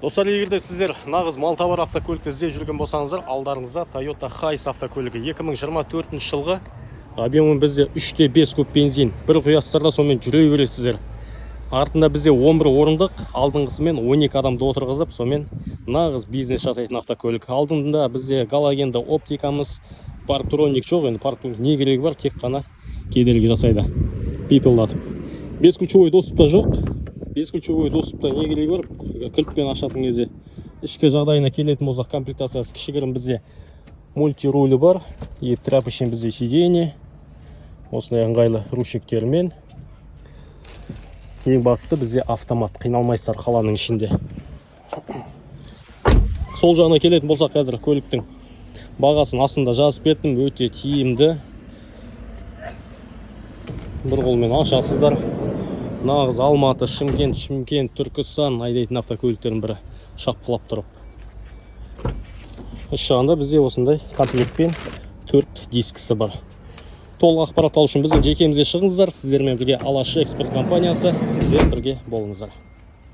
Достар, егерде сіздер нағыз мал товар автокөлікті іздеп жүрген болсаңыздар, алдарыңызда Toyota Hiace автокөлігі 2024 жылғы объемы бізде 3.5 куб бензин, бір құястарда сонымен жүре бересіздер. Артында бізде 11 орындық, алдыңғысымен 12 адамды отырғызып, сонымен нағыз бизнес жасайтын автокөлік. Алдында бізде галогенді оптикамыз, парктроник жоқ, енді парктроник не керегі бар, тек қана кедергі жасайды, пипылдатып. Бесключевой доступта жоқ. Бесключевой доступта не керегі бар, кілтпен ашатын кезде. Ішкі жағдайына келетін болсақ, комплектациясы кішігірім бізде мультирулі бар, и тряпочный бізде сиденье, осындай ыңғайлы ручниктермен. Ең бастысы бізде автомат, қиналмайсыздар қаланың ішінде. Сол жағына келетін болсақ, қазір көліктің бағасын астында жазып кеттім, өте тиімді. Бір қолмен ашасыздар. Нағыз Алматы, Шымкент, Түркістан айдайтын автокөліктердің бірі шапқылап тұрып. Іш жағында бізде осындай комплектпен 4 дискісі бар. Толық ақпарат алу үшін біздің жекемізде шығыңыздар. Сіздермен бірге Алаш эксперт компаниясы, бізбен бірге болыңыздар.